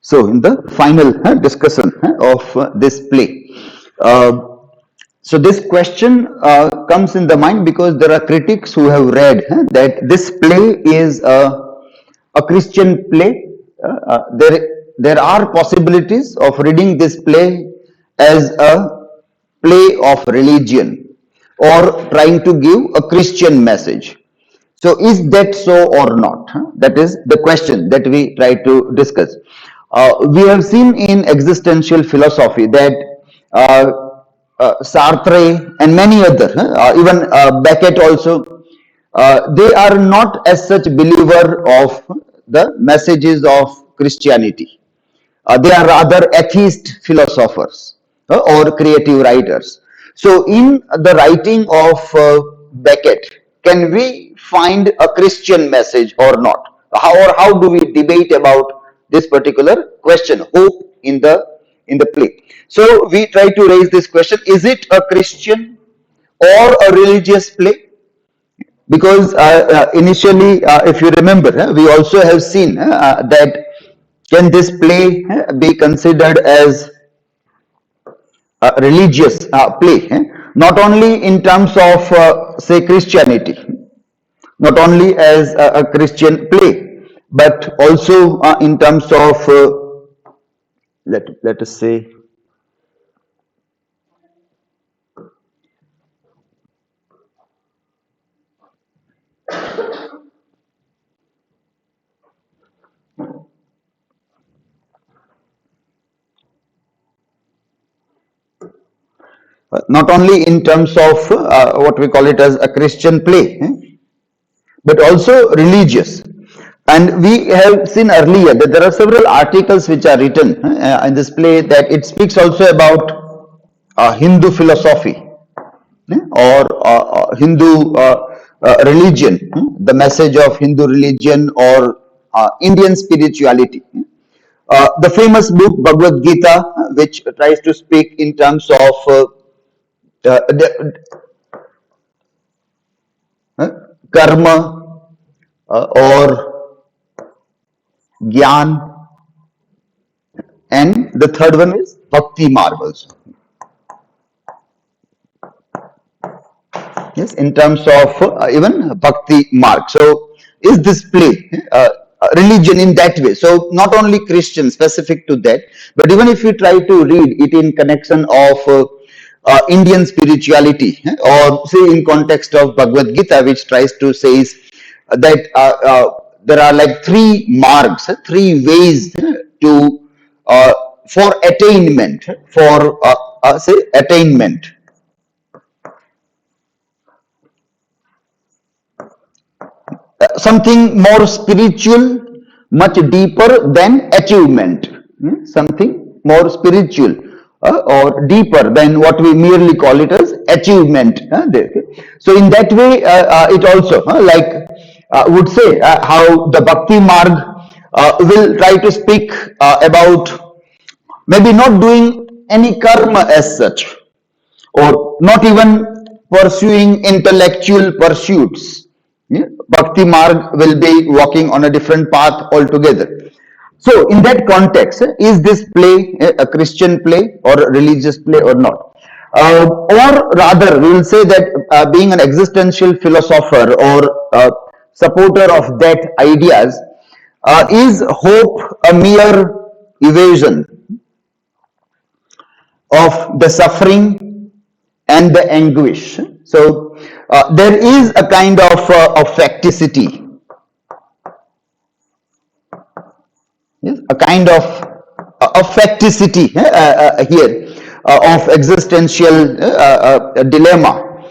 So in the final discussion of this play, so this question comes in the mind because there are critics who have read that this play is a Christian play. There are possibilities of reading this play as a play of religion or trying to give a Christian message. So is that so or not? That is the question that we try to discuss. We have seen in existential philosophy that Sartre and many other, even Beckett also, they are not as such believer of the messages of Christianity. They are rather atheist philosophers or creative writers. So, in the writing of Beckett, can we find a Christian message or not? How do we debate about this particular question? Hope in the play. So, we try to raise this question: is it a Christian or a religious play? Because initially, if you remember, we also have seen that can this play be considered as a religious play, not only in terms of say Christianity, not only as a Christian play, but also in terms of let us say not only in terms of what we call it as a Christian play, but also religious. And we have seen earlier that there are several articles which are written in this play that it speaks also about Hindu philosophy or Hindu religion, the message of Hindu religion or Indian spirituality. The famous book Bhagavad Gita, which tries to speak in terms of karma or gyan, and the third one is bhakti marvels. Yes, in terms of even bhakti mark. So, is this play religion in that way? So, not only Christian specific to that, but even if you try to read it in connection of Indian spirituality or say in context of Bhagavad Gita, which tries to say that there are like three marks, three ways to for attainment, for say attainment. Something more spiritual, much deeper than achievement. Something more spiritual or deeper than what we merely call it as achievement. So in that way, it also like would say how the Bhakti Marg will try to speak about maybe not doing any karma as such, or not even pursuing intellectual pursuits. Yeah? Bhakti Marg will be walking on a different path altogether. So, in that context, is this play a Christian play or a religious play or not? Or rather, we will say that being an existential philosopher or supporter of that ideas, is hope a mere evasion of the suffering and the anguish? So there is a kind of facticity, yes, a kind of facticity here of existential dilemma.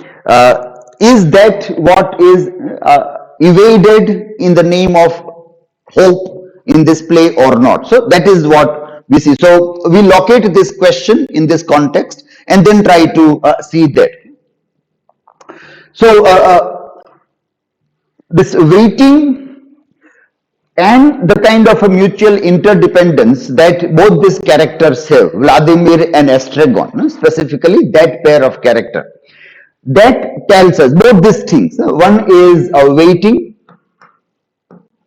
Is that what is evaded in the name of hope in this play or not? So that is what we see. So we locate this question in this context and then try to see that. So this waiting and the kind of a mutual interdependence that both these characters have, Vladimir and Estragon, specifically that pair of character, that tells us both these things. One is waiting,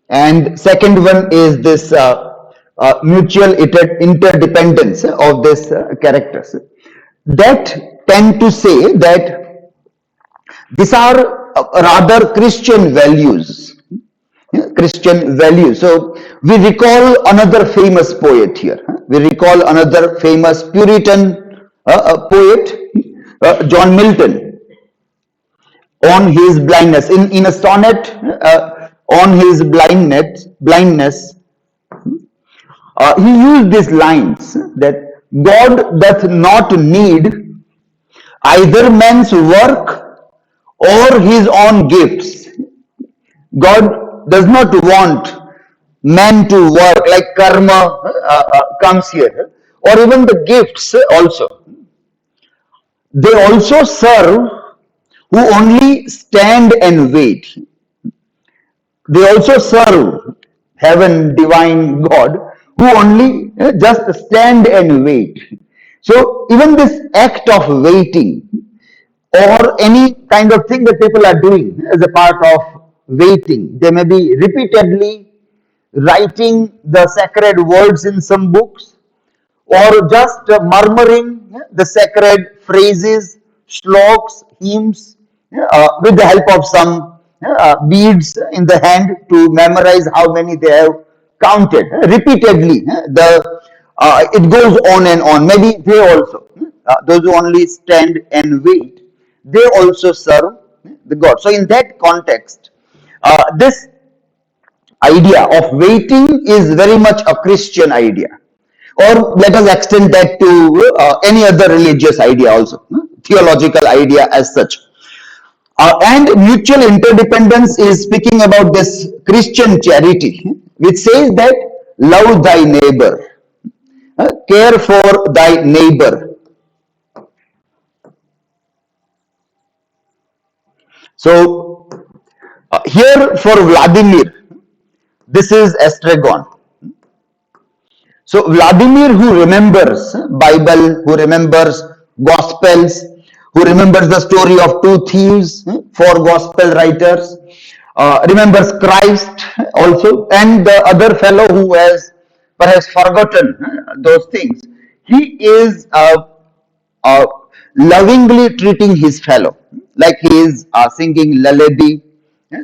and second one is this mutual interdependence of these characters, that tend to say that these are rather Christian values. Christian values. So we recall another famous poet here. We recall another famous Puritan poet, John Milton, on his blindness. In a sonnet on his blindness, he used these lines that God doth not need either man's work or his own gifts. God does not want man to work, like karma comes here, or even the gifts also. They also serve who only stand and wait. They also serve heaven, divine God, who only just stand and wait. So even this act of waiting, or any kind of thing that people are doing as a part of waiting, they may be repeatedly writing the sacred words in some books, or just murmuring the sacred phrases, shlokas, hymns, with the help of some beads in the hand to memorize how many they have counted repeatedly. It goes on and on. Maybe they also, those who only stand and wait, they also serve the God. So in that context, this idea of waiting is very much a Christian idea. Or let us extend that to any other religious idea also, theological idea as such. And mutual interdependence is speaking about this Christian charity, which says that love thy neighbor, care for thy neighbor. So here for Vladimir, this is estragon. So Vladimir, who remembers Bible, who remembers Gospels, who remembers the story of two thieves, four Gospel writers, remembers Christ also, and the other fellow who has perhaps forgotten those things. He is uh, lovingly treating his fellow, like he is singing lullaby,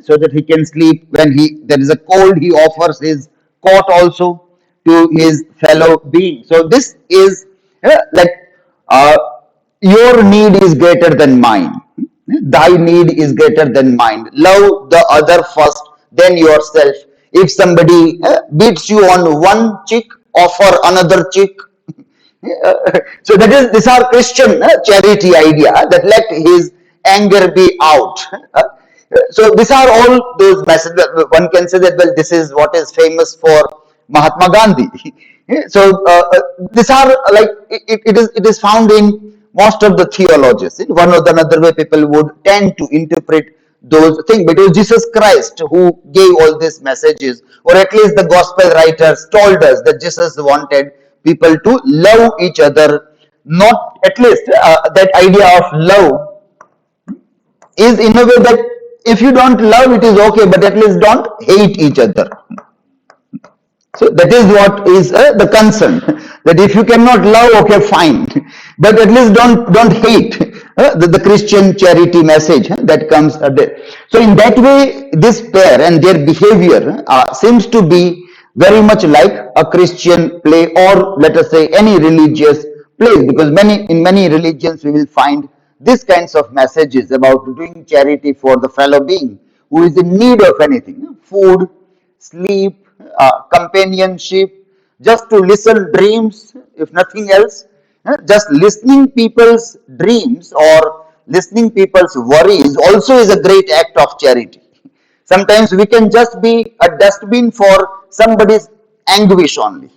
so that he can sleep. When there is a cold, he offers his coat also to his fellow being. So this is like uh, your need is greater than mine. Thy need is greater than mine. Love the other first, then yourself. If somebody beats you on one cheek, offer another cheek. So that is, these are Christian charity idea, that let his anger be out. So these are all those messages. One can say that, well, this is what is famous for Mahatma Gandhi. So these are like it is found in most of the theologies. In one or another way, people would tend to interpret those things, but it was Jesus Christ who gave all these messages, or at least the gospel writers told us that Jesus wanted people to love each other. Not at least that idea of love is in a way that if you don't love, it is okay, but at least don't hate each other. So that is what is the concern. That if you cannot love, okay, fine, but at least don't hate the Christian charity message that comes there. So in that way, this pair and their behavior seems to be very much like a Christian play, or let us say any religious place, because in many religions we will find these kinds of messages about doing charity for the fellow being who is in need of anything, food, sleep, companionship, just to listen dreams, if nothing else. Just listening people's dreams or listening people's worries also is a great act of charity. Sometimes we can just be a dustbin for somebody's anguish only.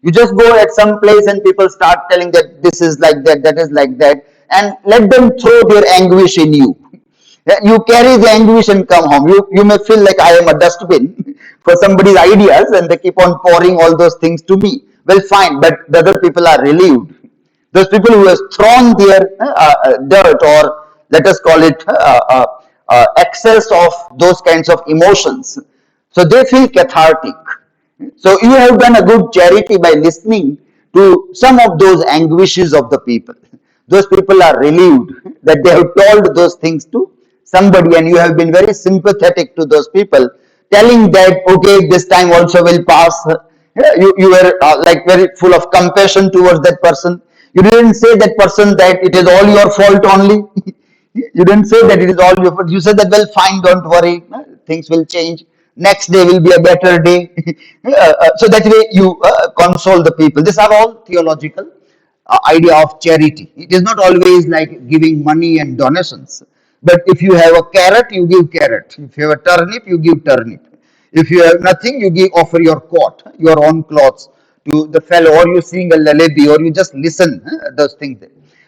You just go at some place and people start telling that this is like that, that is like that, and let them throw their anguish in you. You carry the anguish and come home. You may feel like I am a dustbin for somebody's ideas and they keep on pouring all those things to me. Well, fine, but the other people are relieved. Those people who have thrown their dirt, or let us call it excess of those kinds of emotions, so they feel cathartic. So you have done a good charity by listening to some of those anguishes of the people. Those people are relieved that they have told those things to somebody, and you have been very sympathetic to those people, telling that, okay, this time also will pass. You were like very full of compassion towards that person. You didn't say that person that it is all your fault only. You didn't say that it is all your fault. You said that, well, fine, don't worry, things will change. Next day will be a better day. So that way you console the people. These are all theological idea of charity. It is not always like giving money and donations. But if you have a carrot, you give carrot. If you have a turnip, you give turnip. If you have nothing, you give offer your coat, your own clothes to the fellow, or you sing a lullaby, or you just listen. Those things.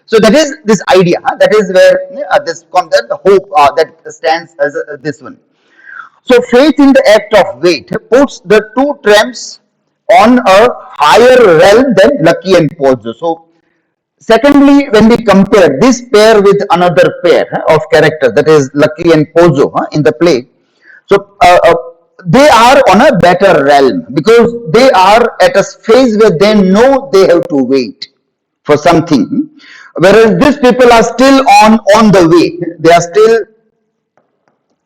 So that is this idea. That is where this concept, the hope that stands as this one. So faith in the act of wait puts the two tramps on a higher realm than Lucky and Pozzo. So secondly, when we compare this pair with another pair of characters, that is Lucky and Pozzo in the play, so they are on a better realm because they are at a phase where they know they have to wait for something, whereas these people are still on the way. They are still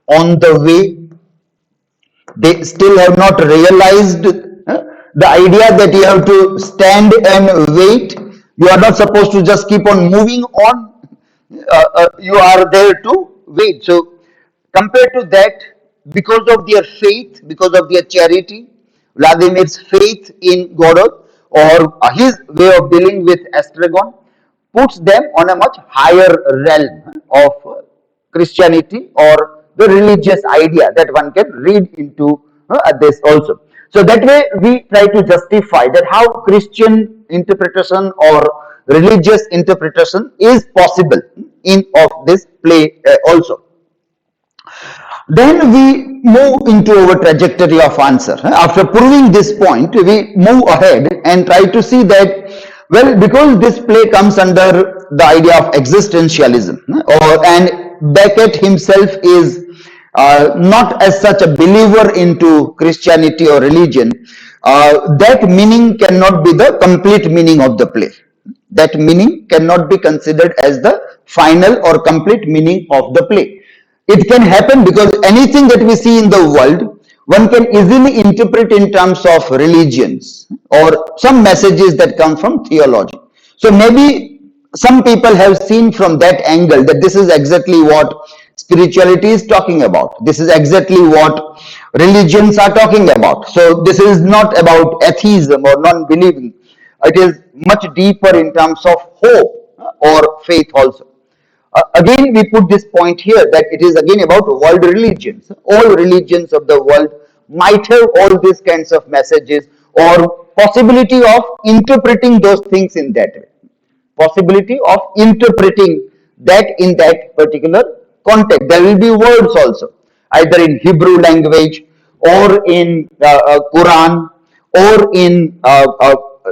on the way. They still have not realized the idea that you have to stand and wait. You are not supposed to just keep on moving on. You are there to wait. So compared to that, because of their faith, because of their charity, Vladimir's faith in Godot, or his way of dealing with Estragon, puts them on a much higher realm of Christianity or the religious idea that one can read into this also. So that way we try to justify that how Christian interpretation or religious interpretation is possible in of this play also. Then we move into our trajectory of answer. After proving this point, we move ahead and try to see that, well, because this play comes under the idea of existentialism, and Beckett himself is not as such a believer into Christianity or religion, that meaning cannot be the complete meaning of the play. That meaning cannot be considered as the final or complete meaning of the play. It can happen because anything that we see in the world, one can easily interpret in terms of religions or some messages that come from theology. So maybe some people have seen from that angle that this is exactly what spirituality is talking about. This is exactly what religions are talking about. So this is not about atheism or non-believing. It is much deeper in terms of hope or faith also. Again, we put this point here that it is again about world religions. All religions of the world might have all these kinds of messages or possibility of interpreting those things in that way. Possibility of interpreting that in that particular context. There will be words also, either in Hebrew language or in Quran or in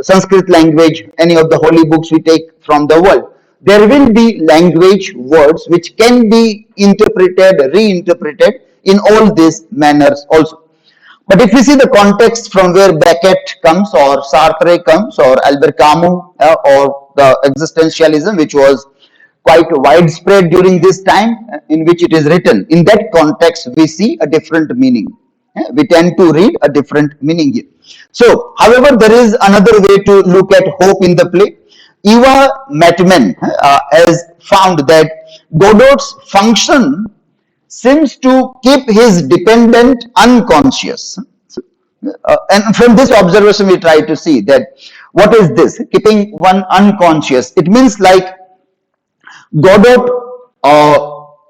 Sanskrit language, any of the holy books we take from the world. There will be language words which can be interpreted, reinterpreted in all these manners also. But if we see the context from where Beckett comes or Sartre comes or Albert Camus or the existentialism, which was quite widespread during this time in which it is written, in that context we see a different meaning. We tend to read a different meaning here. So, however, there is another way to look at hope in the play. Eva Matman has found that Godot's function seems to keep his dependent unconscious. And from this observation, we try to see that what is this? Keeping one unconscious. It means like Godot,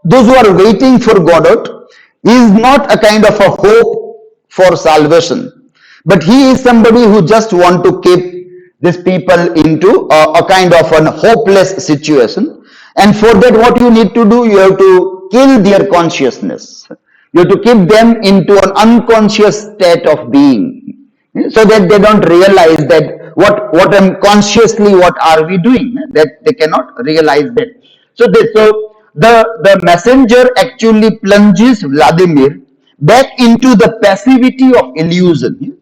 those who are waiting for Godot, is not a kind of a hope for salvation, but he is somebody who just want to keep these people into a kind of an hopeless situation. And for that, what you need to do, you have to kill their consciousness. You have to keep them into an unconscious state of being, so that they don't realize that what am consciously, what are we doing, that they cannot realize that. So the messenger actually plunges Vladimir back into the passivity of illusion.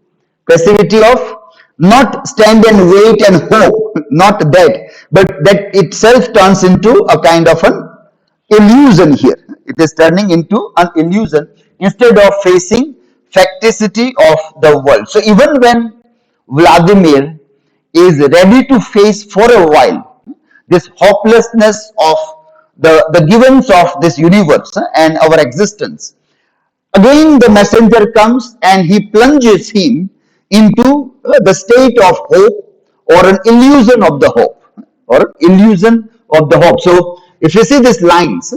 Passivity of not stand and wait and hope, not that, but that itself turns into a kind of an illusion here. It is turning into an illusion instead of facing facticity of the world. So even when Vladimir is ready to face for a while this hopelessness of the givens of this universe and our existence, again the messenger comes and he plunges him into the state of hope or an illusion of the hope or illusion of the hope. So if you see these lines,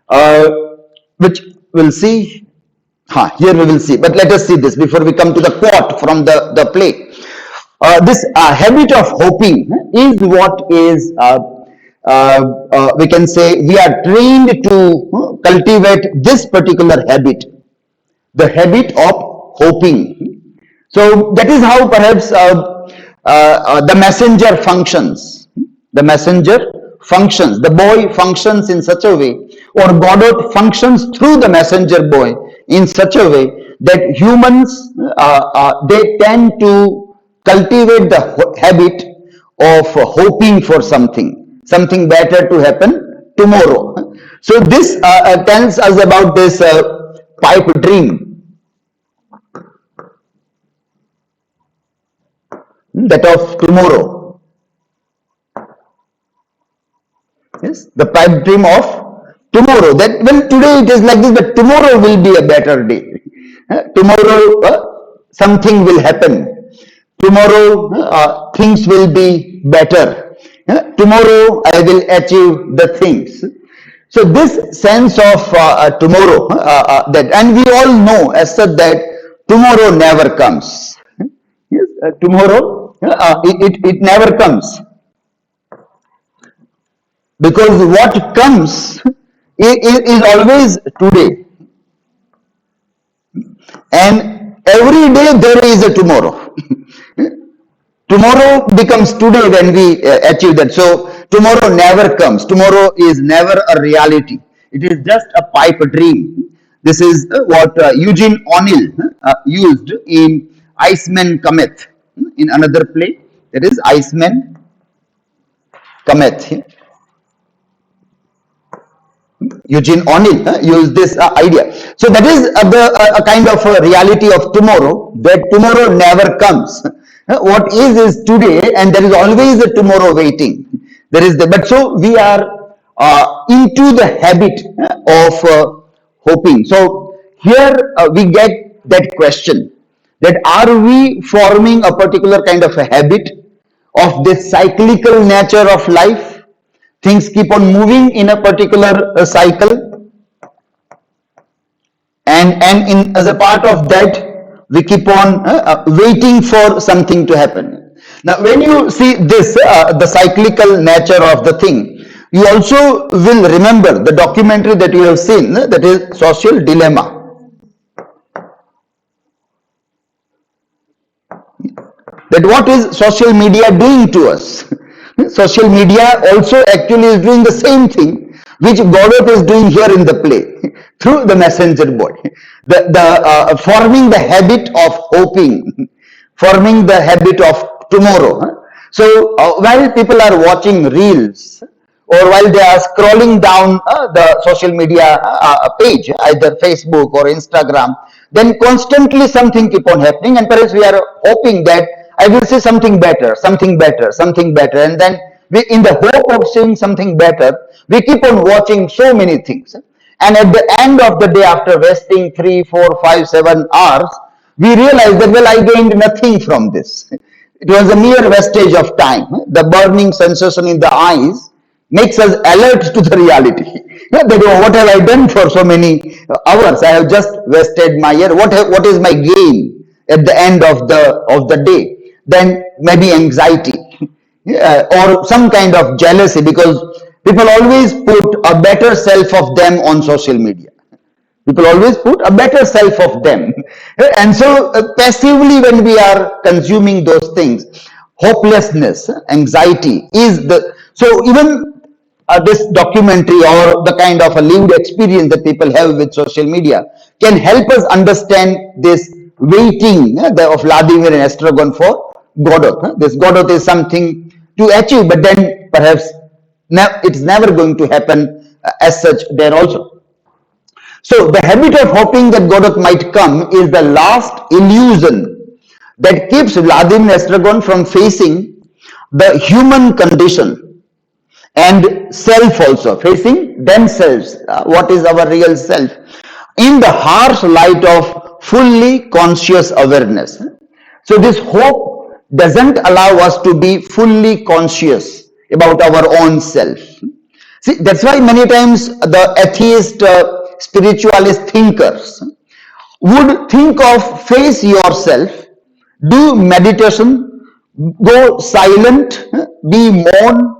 uh, which we'll see, here we will see, but let us see this before we come to the quote from the play. This habit of hoping is what is, we can say, we are trained to cultivate this particular habit, the habit of hoping. So that is how perhaps the messenger functions. The messenger functions. The boy functions in such a way, or Godot functions through the messenger boy in such a way that humans they tend to cultivate the habit of hoping for something better to happen tomorrow. So this tells us about this pipe dream, that of tomorrow. Yes, the pipe dream of tomorrow. That when today it is like this, but tomorrow will be a better day. Tomorrow something will happen. Tomorrow things will be better. Tomorrow I will achieve the things. So this sense of tomorrow, that, and we all know as such that tomorrow never comes. Yes, tomorrow it never comes, because what comes is always today, and every day there is a tomorrow. Tomorrow becomes today when we achieve that. So tomorrow never comes. Tomorrow is never a reality. It is just a pipe dream. This is what Eugene O'Neill used in Iceman Cometh, in another play. That is Iceman Cometh. Eugene O'Neill used this idea. So that is a kind of a reality of tomorrow, that tomorrow never comes. What is today, and there is always a tomorrow waiting. There is but so we are into the habit of hoping. So here we get that question, that are we forming a particular kind of a habit of this cyclical nature of life? Things keep on moving in a particular cycle, and as a part of that we keep on waiting for something to happen. Now when you see this, the cyclical nature of the thing, you also will remember the documentary that you have seen, that is Social Dilemma. That what is social media doing to us? Social media also actually is doing the same thing which Godot is doing here in the play through the messenger boy. Forming the habit of hoping, forming the habit of tomorrow. So while people are watching reels, or while they are scrolling down the social media page, either Facebook or Instagram, then constantly something keep on happening, and perhaps we are hoping that I will see something better, something better, something better, and then we, in the hope of seeing something better, we keep on watching so many things. And at the end of the day, after wasting 3, 4, 5, 7 hours, we realize that, well, I gained nothing from this. It was a mere wastage of time. The burning sensation in the eyes makes us alert to the reality. That, what have I done for so many hours? I have just wasted my year. What is my gain at the end of the day? Then maybe anxiety or some kind of jealousy, because people always put a better self of them on social media. People always put a better self of them. And so passively when we are consuming those things, hopelessness, anxiety is the, so even this documentary or the kind of a lived experience that people have with social media can help us understand this waiting of Vladimir and Estragon for Godot. This Godot is something to achieve, but then perhaps it's never going to happen as such there also. So the habit of hoping that Godot might come is the last illusion that keeps Vladimir and Estragon from facing the human condition and self also, facing themselves, what is our real self, in the harsh light of fully conscious awareness. So this hope doesn't allow us to be fully conscious about our own self. See, that's why many times the atheist, spiritualist thinkers would think of face yourself, do meditation, go silent, be mourn,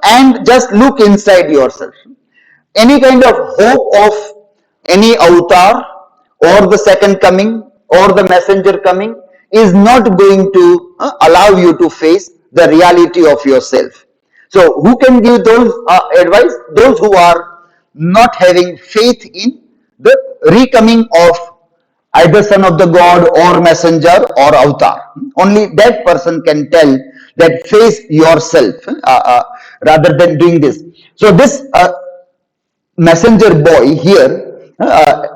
and just look inside yourself. Any kind of hope of any avatar or the second coming or the messenger coming is not going to allow you to face the reality of yourself. So who can give those advice? Those who are not having faith in the recoming of either son of the god or messenger or avatar. Only that person can tell that face yourself rather than doing this. So this messenger boy here,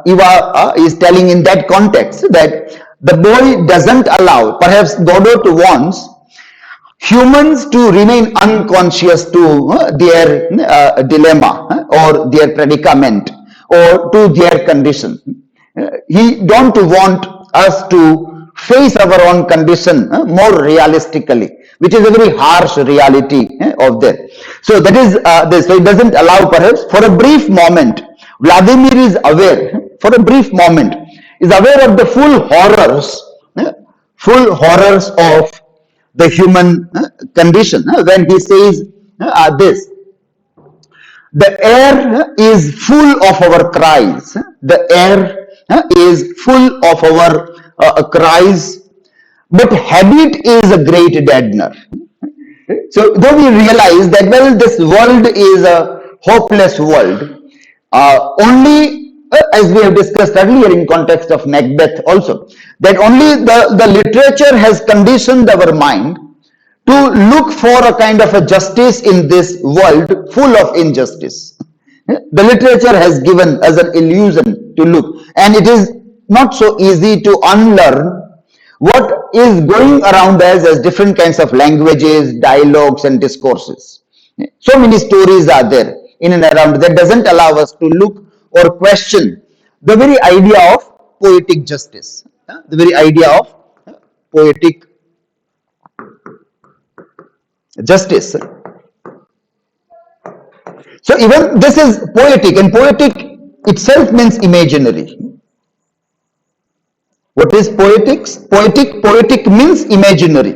Eva is telling in that context that the boy doesn't allow, perhaps Godot wants humans to remain unconscious to their dilemma or their predicament or to their condition. He don't want us to face our own condition more realistically, which is a very harsh reality of that. So that is this. So it doesn't allow, perhaps for a brief moment, Vladimir is aware, for a brief moment, is aware of the full horrors of the human condition when he says this. The air is full of our cries. The air is full of our cries, but habit is a great deadener. So though we realize that, well, this world is a hopeless world, only as we have discussed earlier in context of Macbeth also, that only the literature has conditioned our mind to look for a kind of a justice in this world full of injustice. The literature has given us an illusion to look, and it is not so easy to unlearn what is going around us as different kinds of languages, dialogues, and discourses. So many stories are there in and around that doesn't allow us to look or question the very idea of poetic justice, the very idea of poetic justice. So even this is poetic, and poetic itself means imaginary. What is poetics? Poetic means imaginary.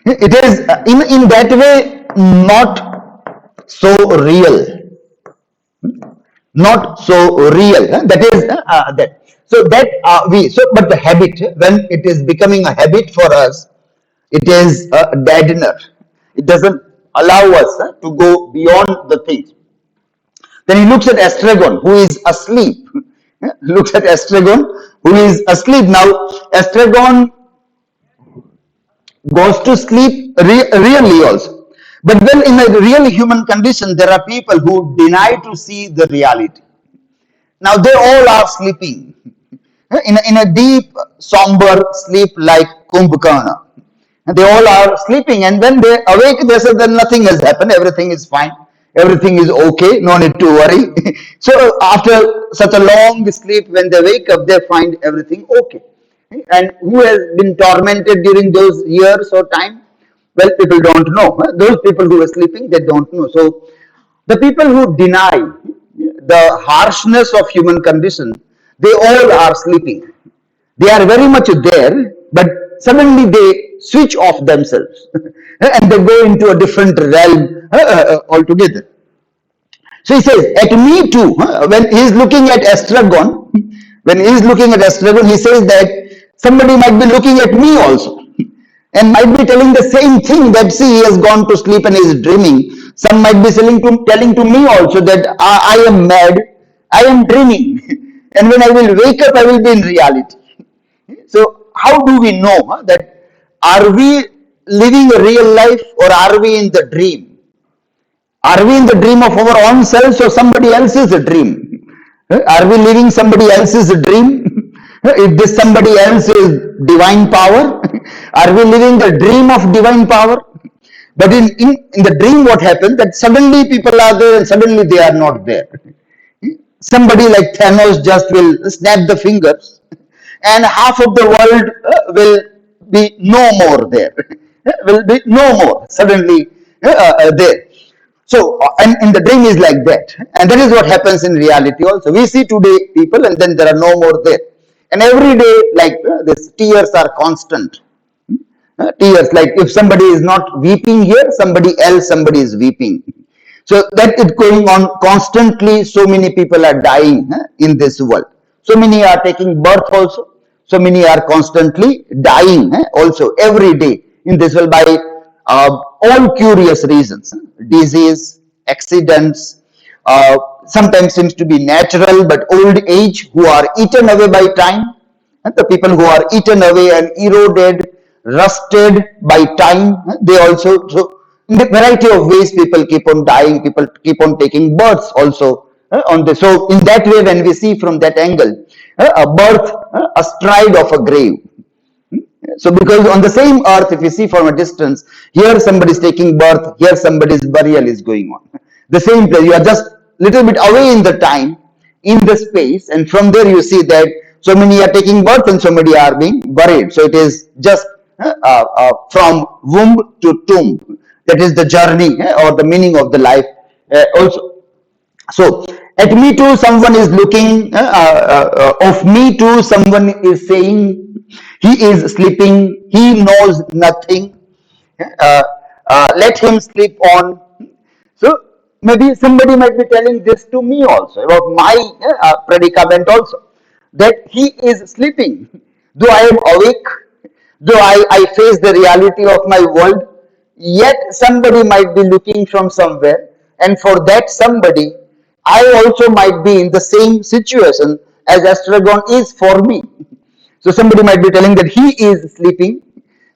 It is in that way not so real. Not so real. That is that. So that but the habit, when it is becoming a habit for us, it is a deadener. It doesn't allow us to go beyond the things. Then he looks at Estragon, who is asleep. Looks at Estragon, who is asleep. Now, Estragon goes to sleep really also. But then in a real human condition, there are people who deny to see the reality. Now, they all are sleeping in a deep, somber sleep like Kumbhakarna. They all are sleeping, and when they awake, they say that nothing has happened, everything is fine, everything is okay, no need to worry. So after such a long sleep, when they wake up, they find everything okay. And who has been tormented during those years or time? Well, people don't know. Those people who are sleeping, they don't know. So the people who deny the harshness of human condition, they all are sleeping. They are very much there, but suddenly they switch off themselves and they go into a different realm altogether. So he says, at me too, when he is looking at Estragon, he says that somebody might be looking at me also and might be telling the same thing, that see, he has gone to sleep and is dreaming. Some might be telling to me also that I am mad, I am dreaming, and when I will wake up, I will be in reality. So how do we know that are we living a real life or are we in the dream? Are we in the dream of our own selves or somebody else's dream? Are we living somebody else's dream? If this somebody else is divine power, are we living the dream of divine power? But in the dream, what happens that suddenly people are there and suddenly they are not there. Somebody like Thanos just will snap the fingers and half of the world will be no more there. Will be no more suddenly there. So, and in the dream is like that. And that is what happens in reality also. We see today people and then there are no more there. And every day, like this, tears are constant. Tears, like if somebody is not weeping here, somebody is weeping. So that is going on constantly. So many people are dying in this world. So many are taking birth also. So many are constantly dying also every day in this world by all curious reasons. Disease, accidents, sometimes seems to be natural, but old age who are eaten away by time. And the people who are eaten away and eroded, rusted by time, they also, so in the variety of ways people keep on dying, people keep on taking births also on this. So in that way, when we see from that angle, a birth astride of a grave. So because on the same earth, if you see from a distance, here somebody is taking birth, here somebody's burial is going on. The same place, you are just little bit away in the time, in the space, and from there you see that so many are taking birth and so many are being buried. So it is just from womb to tomb. That is the journey or the meaning of the life also. So at me too, someone is looking, of me too, someone is saying, he is sleeping, he knows nothing, let him sleep on. So maybe somebody might be telling this to me also about my predicament also, that he is sleeping. Though I am awake, though I face the reality of my world, yet somebody might be looking from somewhere, and for that somebody, I also might be in the same situation as Astragon is for me. So somebody might be telling that he is sleeping.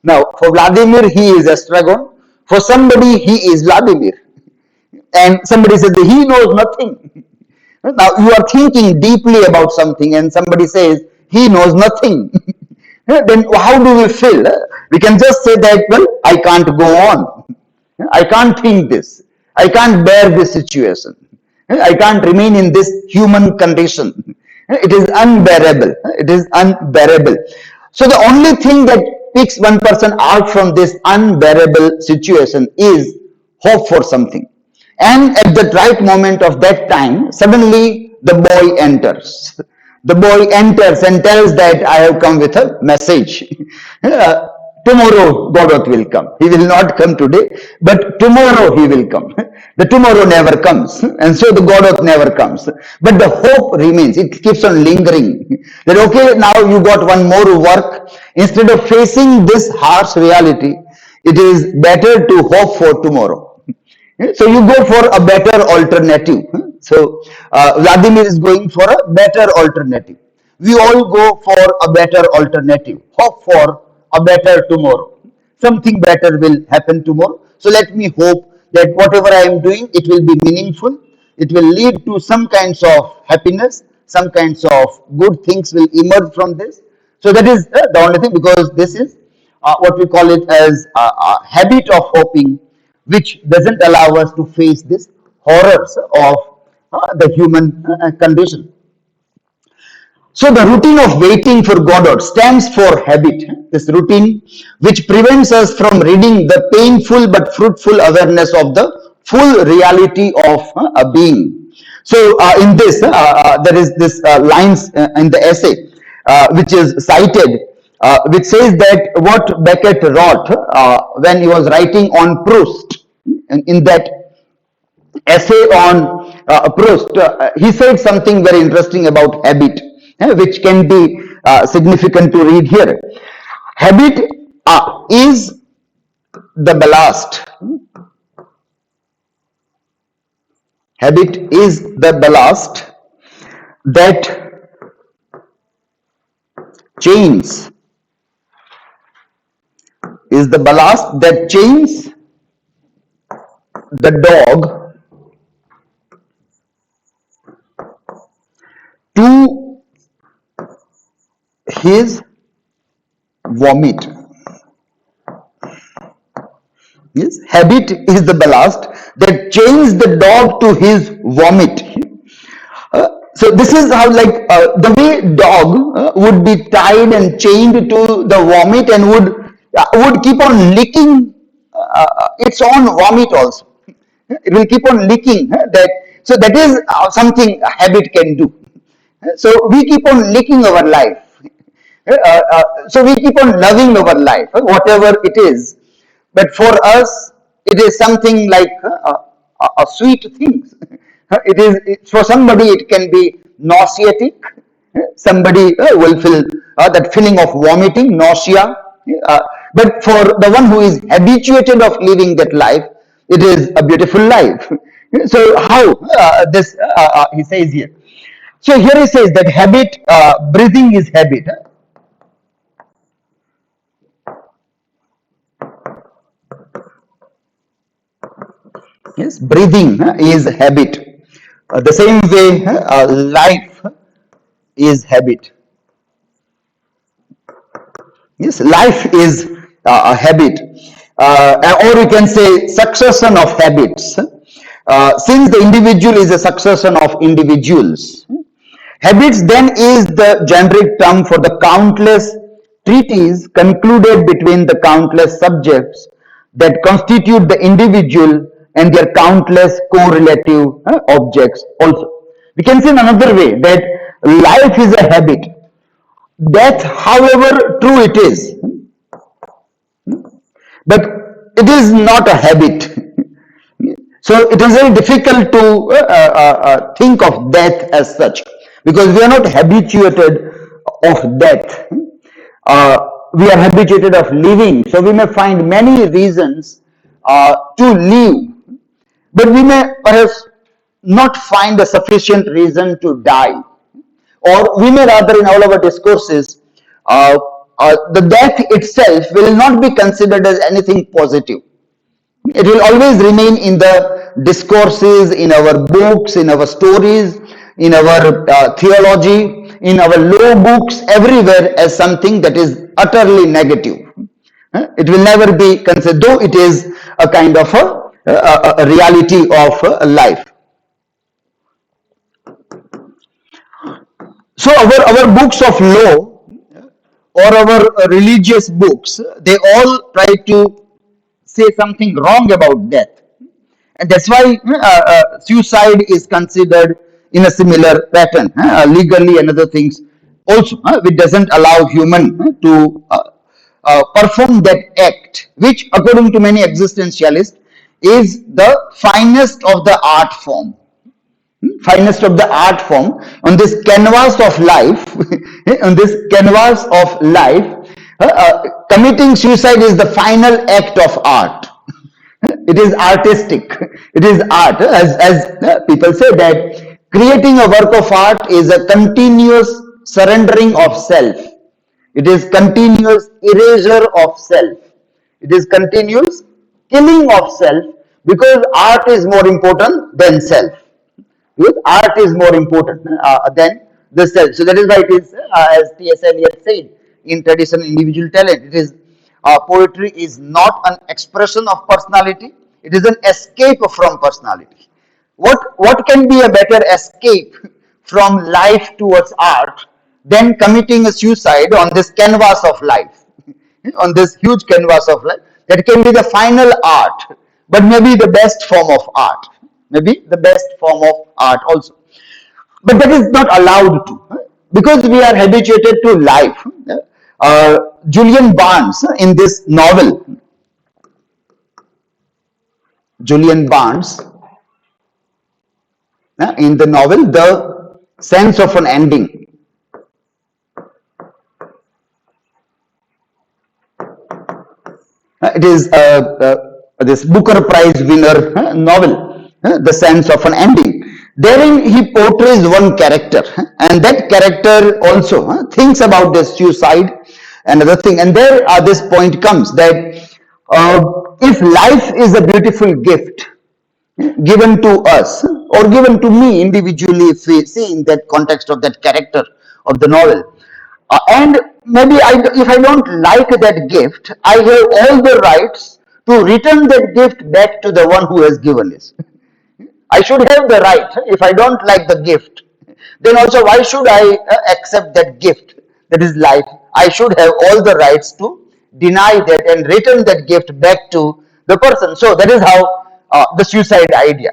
Now, for Vladimir, he is Astragon. For somebody, he is Vladimir. And somebody says that he knows nothing. Now, you are thinking deeply about something and somebody says he knows nothing. Then how do we feel? We can just say that, well, I can't go on. I can't think this. I can't bear this situation. I can't remain in this human condition. It is unbearable. It is unbearable. So the only thing that picks one person out from this unbearable situation is hope for something. And at the right moment of that time, suddenly the boy enters. The boy enters and tells that I have come with a message. Tomorrow Godot will come. He will not come today, but tomorrow he will come. The tomorrow never comes, and so the Godot never comes. But the hope remains. It keeps on lingering. That okay, now you got one more work. Instead of facing this harsh reality, it is better to hope for tomorrow. So you go for a better alternative. So Vladimir is going for a better alternative. We all go for a better alternative. Hope for a better tomorrow. Something better will happen tomorrow. So let me hope that whatever I am doing, it will be meaningful. It will lead to some kinds of happiness. Some kinds of good things will emerge from this. So that is the only thing, because this is what we call it as a habit of hoping, which doesn't allow us to face these horrors of the human condition. So the routine of waiting for Godot stands for habit. This routine which prevents us from reading the painful but fruitful awareness of the full reality of a being. So in this, there is this lines in the essay which is cited, which says that what Beckett wrote when he was writing on Proust, in that essay on Proust, he said something very interesting about habit, which can be significant to read here. Habit is the ballast. Habit is the ballast that chains is the ballast that chains the dog to his vomit. Yes, habit is the ballast that chains the dog to his vomit. So this is how, like, the way dog would be tied and chained to the vomit and would keep on licking its own vomit also. It will keep on licking that. So that is something a habit can do. So we keep on licking our life. So we keep on loving our life, whatever it is. But for us, it is something like a sweet thing. For somebody, it can be nauseatic. Somebody will feel that feeling of vomiting, nausea. But for the one who is habituated of living that life, it is a beautiful life. So how this he says here. So here he says that habit, breathing is habit. Yes, breathing is habit. The same way life is habit. Yes, life is a habit, or you can say succession of habits. Since the individual is a succession of individuals, habits then is the generic term for the countless treaties concluded between the countless subjects that constitute the individual and their countless correlative objects also. We can say in another way that life is a habit. Death, however true it is, but it is not a habit. So it is very difficult to think of death as such, because we are not habituated of death. We are habituated of living. So we may find many reasons to live, but we may perhaps not find a sufficient reason to die. Or we may rather, in all our discourses, the death itself will not be considered as anything positive. It will always remain in the discourses, in our books, in our stories, in our theology, in our law books, everywhere as something that is utterly negative. It will never be considered, though it is a kind of a reality of life. So our books of law or our religious books, they all try to say something wrong about death. And that's why suicide is considered in a similar pattern, legally and other things also, which doesn't allow human to perform that act, which according to many existentialists is the finest of the art form. Finest of the art form on this canvas of life. On this canvas of life, committing suicide is the final act of art. It is artistic. It is art. As people say that creating a work of art is a continuous surrendering of self. It is continuous erasure of self. It is continuous killing of self, because art is more important than self. Because art is more important than the self. So that is why it is, as T.S. Eliot said, in traditional individual talent, it is poetry is not an expression of personality, it is an escape from personality. What can be a better escape from life towards art than committing a suicide on this canvas of life, on this huge canvas of life? That can be the final art, but maybe the best form of art, maybe the best form of art also. But that is not allowed to, because we are habituated to life. Julian Barnes, in this novel, Julian Barnes, in the novel The Sense of an Ending, it is this Booker Prize winner novel, The Sense of an Ending. Therein he portrays one character, and that character also thinks about this suicide and other thing. And there this point comes that If life is a beautiful gift given to us or given to me individually, if we see in that context of that character of the novel, and maybe if I don't like that gift, I have all the rights to return that gift back to the one who has given it. I should have the right. If I don't like the gift, then also why should I accept that gift that is life? I should have all the rights to deny that and return that gift back to the person. So that is how the suicide idea.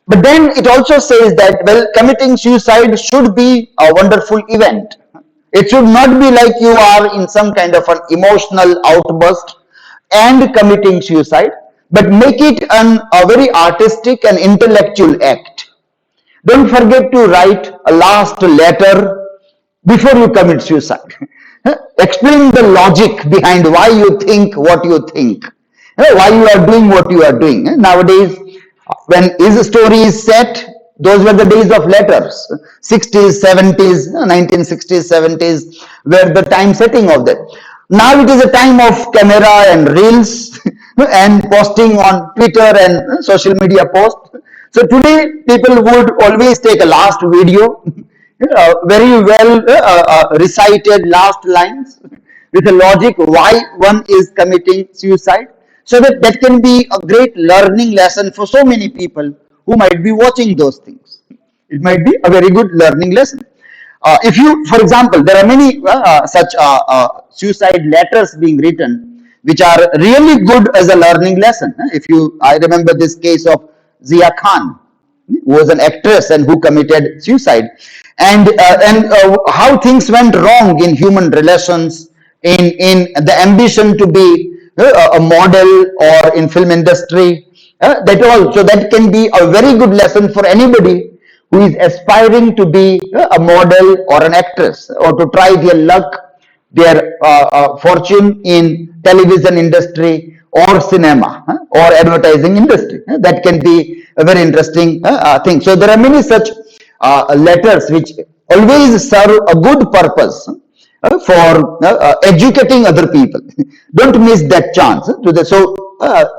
But then it also says that, well, committing suicide should be a wonderful event. It should not be like you are in some kind of an emotional outburst and committing suicide, but make it a very artistic and intellectual act. Don't forget to write a last letter before you commit suicide. Explain the logic behind why you think what you think, why you are doing what you are doing. Nowadays, when his story is set, those were the days of letters. 60s, 70s, 1960s, 70s were the time setting of that. Now it is a time of camera and reels and posting on Twitter and social media posts. So today people would always take a last video, very well recited last lines with a logic why one is committing suicide, so that that can be a great learning lesson for so many people who might be watching those things. It might be a very good learning lesson. If you, for example, there are many such suicide letters being written, which are really good as a learning lesson. If you, I remember this case of Zia Khan, who was an actress and who committed suicide, and how things went wrong in human relations, in the ambition to be a model or in film industry, that all. So that can be a very good lesson for anybody who is aspiring to be a model or an actress, or to try their luck, their fortune in television industry or cinema or advertising industry. That can be a very interesting thing. So there are many such letters which always serve a good purpose for educating other people. Don't miss that chance. So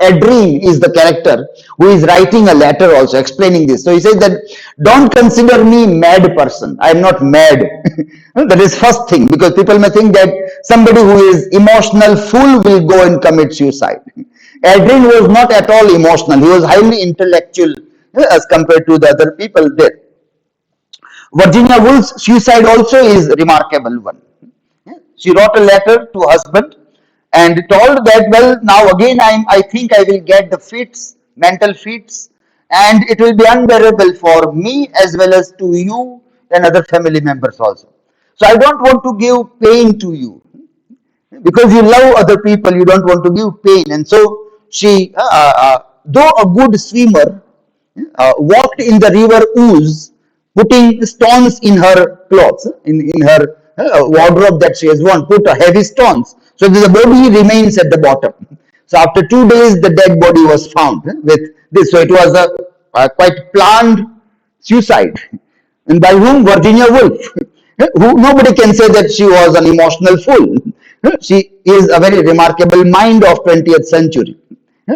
Adrien is the character who is writing a letter also explaining this. So he says that, don't consider me mad person. I am not mad. That is first thing, because people may think that somebody who is emotional fool will go and commit suicide. Adrien was not at all emotional. He was highly intellectual as compared to the other people there. Virginia Woolf's suicide also is a remarkable one. She wrote a letter to husband and told that, well, now again I think I will get the fits, mental fits, and it will be unbearable for me as well as to you and other family members also. So I don't want to give pain to you, because you love other people, you don't want to give pain. And so she, though a good swimmer, walked in the river Ouse, putting stones in her clothes, in her wardrobe that she has worn, put heavy stones, so that the body remains at the bottom. So after 2 days, the dead body was found with this. So it was a quite planned suicide. And by whom? Virginia Woolf. Who, nobody can say that she was an emotional fool. She is a very remarkable mind of 20th century.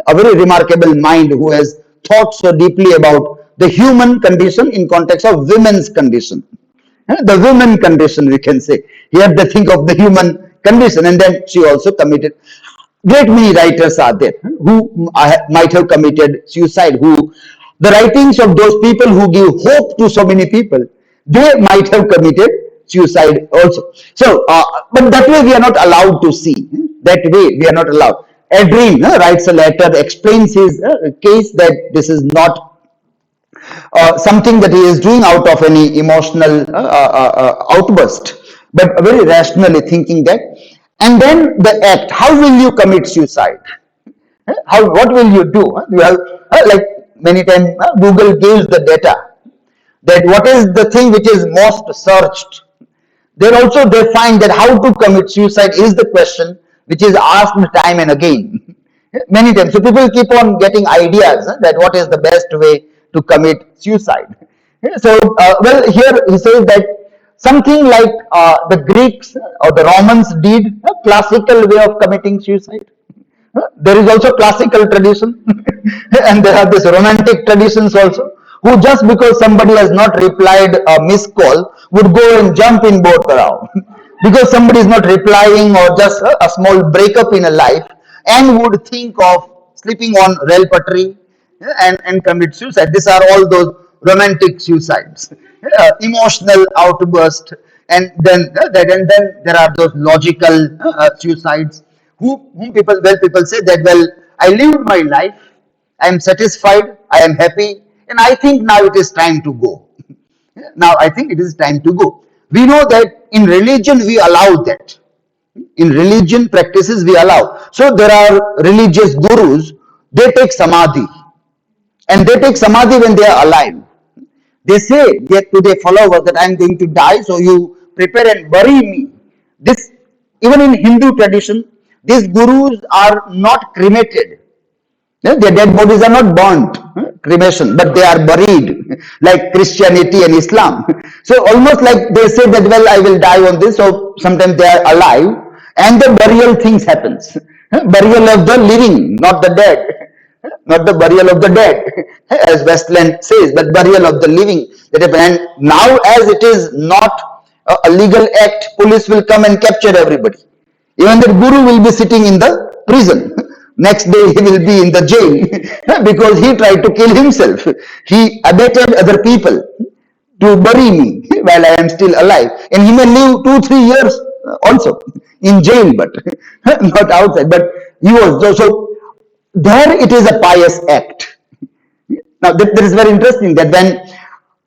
A very remarkable mind who has thought so deeply about the human condition in context of women's condition. The women condition, we can say. Here they think of the human condition, and then she also committed. Great many writers are there who might have committed suicide, who the writings of those people who give hope to so many people, they might have committed suicide also. So, but that way we are not allowed to see. That way we are not allowed. Adrien writes a letter, explains his case, that this is not something that he is doing out of any emotional outburst, but very rationally thinking that. And then the act, how will you commit suicide? What will you do? You have, like many times, Google gives the data that what is the thing which is most searched. There also they find that how to commit suicide is the question which is asked time and again, many times. So people keep on getting ideas that what is the best way to commit suicide. So, well, here he says that something like the Greeks or the Romans did, a classical way of committing suicide. There is also classical tradition and there are these romantic traditions also, who just because somebody has not replied a missed call would go and jump in boat around because somebody is not replying or just a small breakup in a life, and would think of sleeping on rail patri and commit suicide. These are all those romantic suicides, emotional outburst, and then there are those logical suicides. Whom people say that, well, I lived my life, I am satisfied, I am happy, and I think now it is time to go. Now I think it is time to go. We know that in religion we allow that. In religion practices we allow. So there are religious gurus, they take samadhi, and they take samadhi when they are alive. They say to their followers that I am going to die, so you prepare and bury me. This, even in Hindu tradition, these gurus are not cremated. Their dead bodies are not burnt, cremation, but they are buried, like Christianity and Islam. So almost like they say that, well, I will die on this, so sometimes they are alive, and the burial things happens. Burial of the living, not the dead. Not the burial of the dead, as Westland says, but burial of the living. And now, as it is not a legal act, police will come and capture everybody. Even the guru will be sitting in the prison. Next day he will be in the jail because he tried to kill himself. He abetted other people to bury me while I am still alive. And he may live 2-3 years also in jail, but not outside. But he was so there it is a pious act. Now that is very interesting that when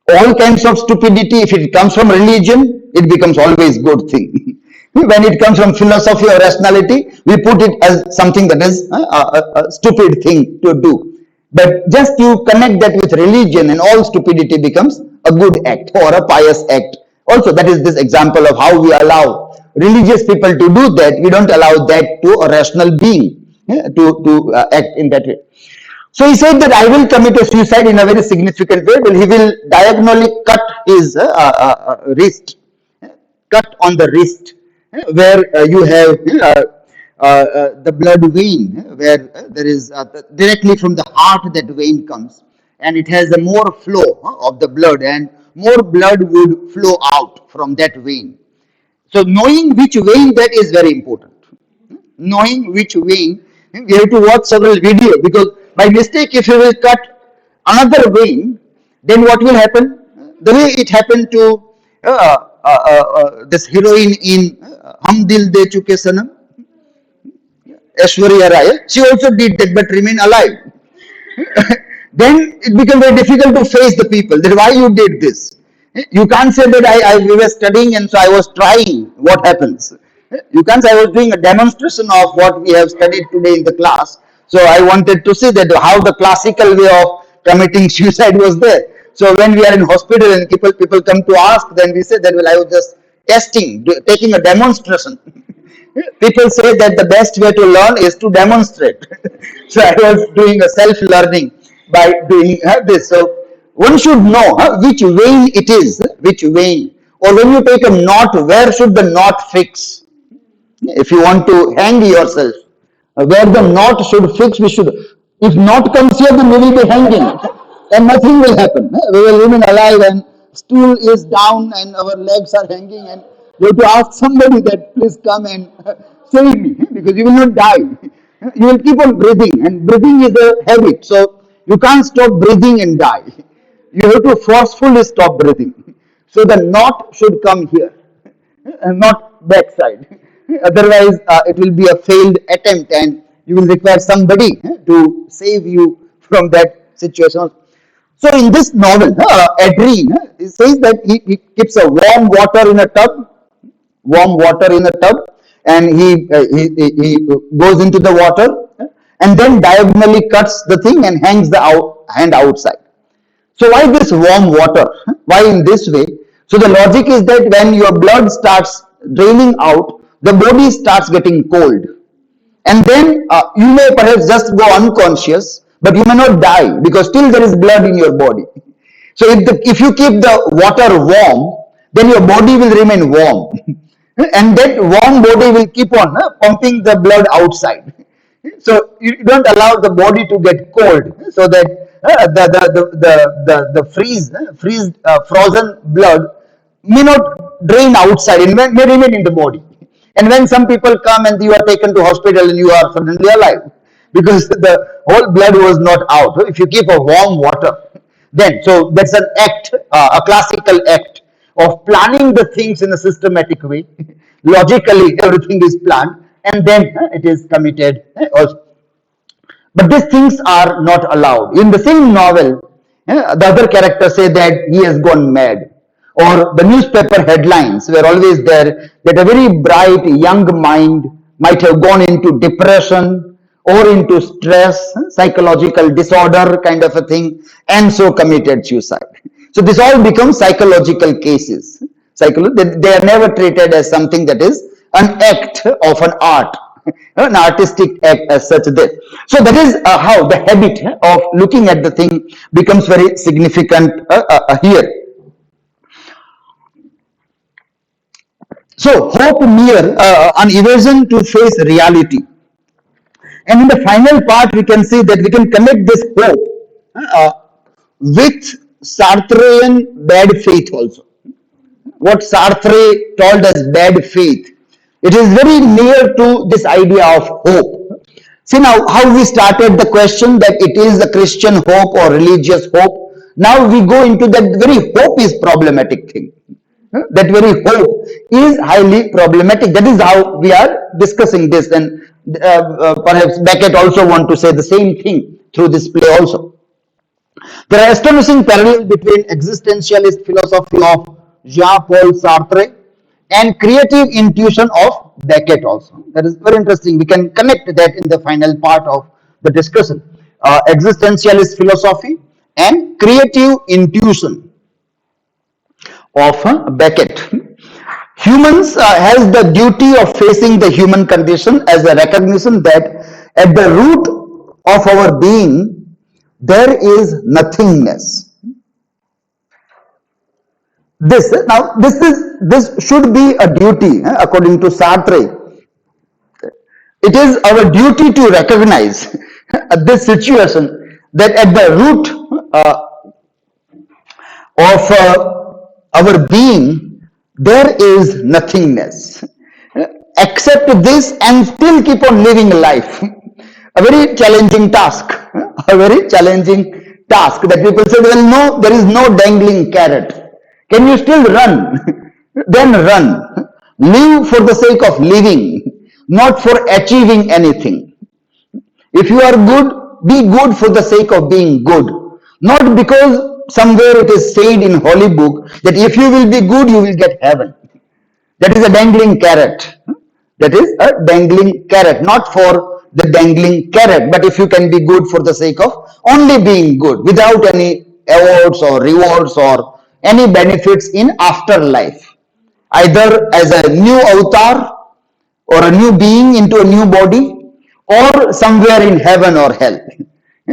all kinds of stupidity, if it comes from religion, it becomes always good thing. When it comes from philosophy or rationality, we put it as something that is a stupid thing to do. But just you connect that with religion and all stupidity becomes a good act or a pious act. Also, that is this example of how we allow religious people to do that. We don't allow that to a rational being to act in that way. So he said that I will commit a suicide in a very significant way. Well, he will diagonally cut his wrist, cut on the wrist, where you have the blood vein, where there is directly from the heart that vein comes, and it has a more flow of the blood, and more blood would flow out from that vein. So knowing which vein that is very important. Knowing which vein, we have to watch several videos, because by mistake if you will cut another vein, then what will happen? The way it happened to this heroine in Hum Dil De Chuke Sanam, Aishwarya Rai, she also did that but remained alive. Then it became very difficult to face the people that why you did this. You can't say that we were studying and so I was trying. What happens? You can't say I was doing a demonstration of what we have studied today in the class. So I wanted to see that how the classical way of committing suicide was there. So when we are in hospital and people come to ask, then we say that, well, I was just testing, taking a demonstration. People say that the best way to learn is to demonstrate. So I was doing a self-learning by doing this. So one should know which vein it is, which vein. Or when you take a knot, where should the knot fix? If you want to hang yourself, where the knot should fix, we should. If knot comes here, then we will be hanging, and nothing will happen. We will remain alive, and stool is down, and our legs are hanging, and you have to ask somebody that please come and save me, because you will not die. You will keep on breathing, and breathing is a habit, so you can't stop breathing and die. You have to forcefully stop breathing. So the knot should come here, and not backside. Otherwise, it will be a failed attempt, and you will require somebody to save you from that situation. So in this novel, Adrien says that he keeps a warm water in a tub, and he goes into the water, and then diagonally cuts the thing and hangs the hand outside. So why this warm water? Why in this way? So the logic is that when your blood starts draining out, the body starts getting cold. And then you may perhaps just go unconscious, but you may not die because still there is blood in your body. So if you keep the water warm, then your body will remain warm. And that warm body will keep on pumping the blood outside. So you don't allow the body to get cold, so that the frozen blood may not drain outside and may remain in the body. And when some people come and you are taken to hospital and you are suddenly alive because the whole blood was not out. If you keep a warm water, then so that's an act, a classical act of planning the things in a systematic way. Logically, everything is planned and then it is committed also. But these things are not allowed. In the same novel, the other characters say that he has gone mad. Or the newspaper headlines were always there that a very bright young mind might have gone into depression or into stress, psychological disorder kind of a thing, and so committed suicide. So this all becomes psychological cases. They are never treated as something that is an act of an art, an artistic act as such. So that is how the habit of looking at the thing becomes very significant here. So hope mere an evasion to face reality. And in the final part, we can see that we can connect this hope with Sartrean bad faith also. What Sartre told as bad faith, it is very near to this idea of hope. See now how we started the question that it is a Christian hope or religious hope. Now we go into that very hope is problematic thing. That very hope is highly problematic. That is how we are discussing this, and perhaps Beckett also want to say the same thing through this play also. There are astonishing parallels between existentialist philosophy of Jean-Paul Sartre and creative intuition of Beckett also. That is very interesting. We can connect that in the final part of the discussion. Existentialist philosophy and creative intuition of Beckett. Humans has the duty of facing the human condition as a recognition that at the root of our being there is nothingness. This should be a duty according to Sartre. It is our duty to recognize this situation that at the root of our being there is nothingness. Accept this and still keep on living life. A very challenging task. A very challenging task that people say, well, no, there is no dangling carrot. Can you still run? Then run. Live for the sake of living, not for achieving anything. If you are good, be good for the sake of being good. Not because somewhere it is said in Holy Book that if you will be good, you will get heaven. That is a dangling carrot. That is a dangling carrot, not for the dangling carrot, but if you can be good for the sake of only being good, without any awards or rewards or any benefits in afterlife, either as a new avatar or a new being into a new body or somewhere in heaven or hell.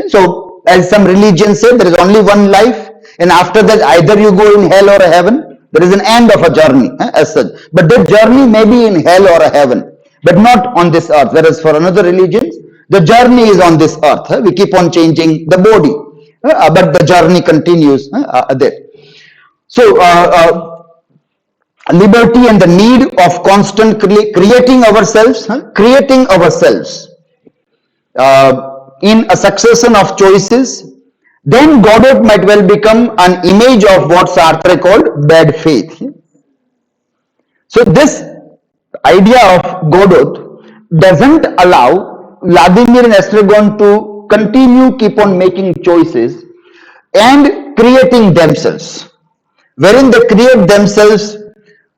So as some religions say, there is only one life, and after that either you go in hell or a heaven. There is an end of a journey as such, but that journey may be in hell or a heaven, but not on this earth. Whereas for another religions, the journey is on this earth. We keep on changing the body, but the journey continues there. So liberty and the need of constantly creating ourselves in a succession of choices, then Godot might well become an image of what Sartre called bad faith. So this idea of Godot doesn't allow Vladimir and Estragon to keep on making choices and creating themselves, wherein they create themselves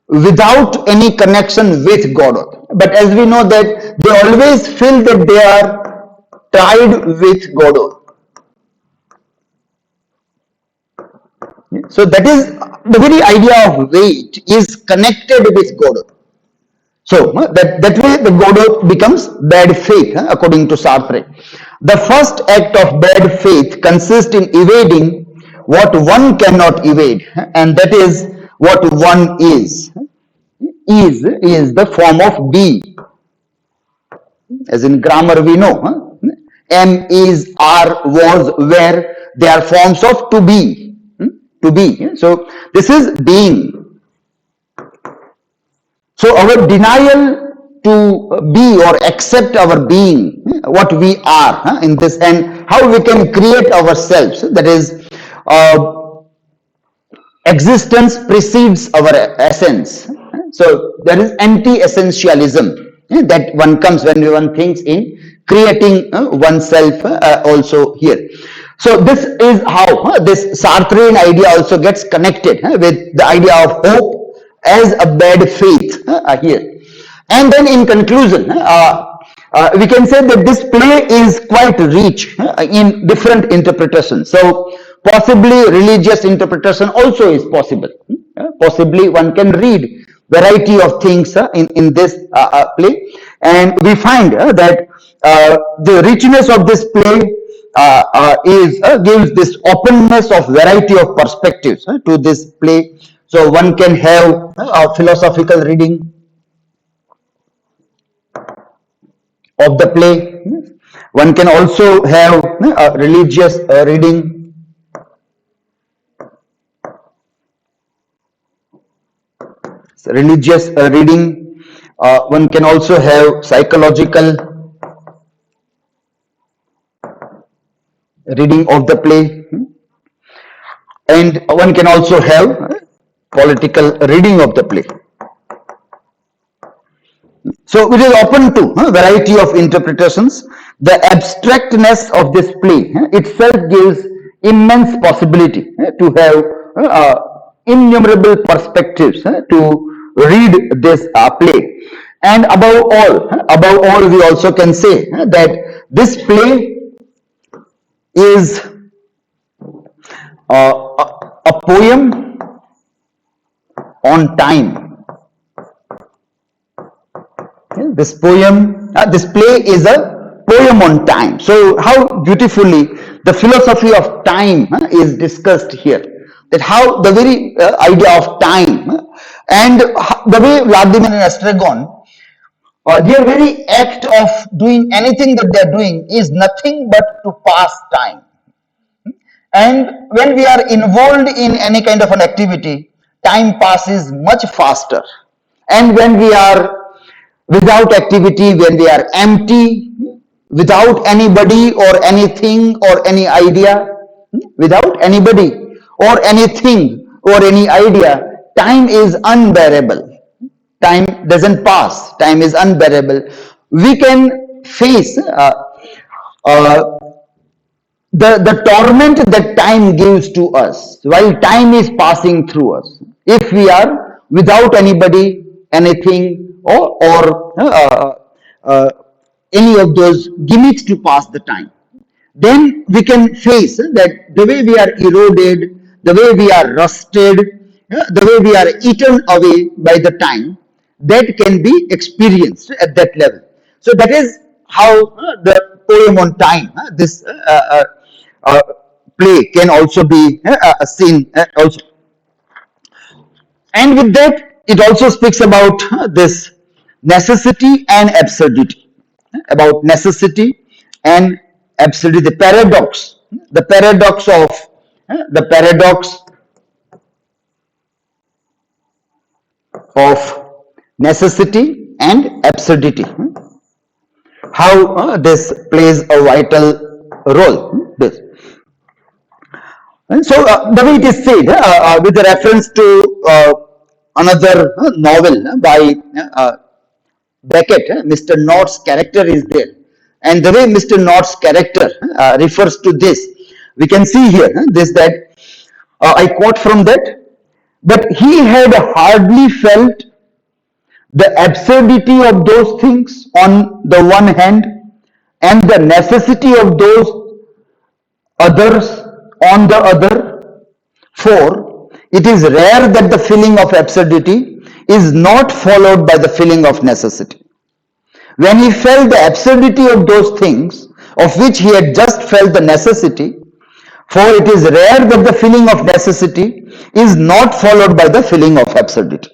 without any connection with Godot. But as we know that they always feel that they are tied with Godot. So that is the very idea of weight is connected with Godot. So that way the Godot becomes bad faith according to Sartre. The first act of bad faith consists in evading what one cannot evade, and that is what one is. Is the form of be. as in grammar we know. Am, is, are, was, were, they are forms of to be. To be. So this is being. So our denial to be or accept our being, what we are in this, and how we can create ourselves, that is existence precedes our essence. So there is anti-essentialism that one comes when one thinks in creating oneself also here. So this is how this Sartrean idea also gets connected with the idea of hope as a bad faith here. And then in conclusion, we can say that this play is quite rich in different interpretations. So possibly religious interpretation also is possible. Possibly one can read variety of things in this play, and we find that the richness of this play gives this openness of variety of perspectives to this play. So one can have a philosophical reading of the play. One can also have a religious reading. One can also have psychological reading of the play, and one can also have political reading of the play. So it is open to a variety of interpretations. The abstractness of this play itself gives immense possibility to have innumerable perspectives to read this play. And above all, we also can say that this play is a poem on time. This play is a poem on time. So how beautifully the philosophy of time is discussed here. That how the very idea of time and the way Vladimir and Estragon, their very act of doing anything that they are doing is nothing but to pass time. And when we are involved in any kind of an activity, time passes much faster. And when we are without activity, when we are empty, without anybody or anything or any idea, without anybody or anything or any idea, time is unbearable. Time doesn't pass. Time is unbearable. We can face the torment that time gives to us while time is passing through us. If we are without anybody, anything, or any of those gimmicks to pass the time, then we can face that the way we are eroded, the way we are rusted, the way we are eaten away by the time, that can be experienced at that level. So that is how the poem on time, this play can also be seen also. And with that, it also speaks about this necessity and absurdity, about necessity and absurdity, the paradox of necessity and absurdity, how this plays a vital role. This. And so the way it is said, with a reference to another novel by Beckett, Mr. Nott's character is there. And the way Mr. Nott's character refers to this, we can see here this that I quote from that, but he had hardly felt the absurdity of those things on the one hand and the necessity of those others on the other. For it is rare that the feeling of absurdity is not followed by the feeling of necessity. When he felt the absurdity of those things of which he had just felt the necessity, for it is rare that the feeling of necessity is not followed by the feeling of absurdity.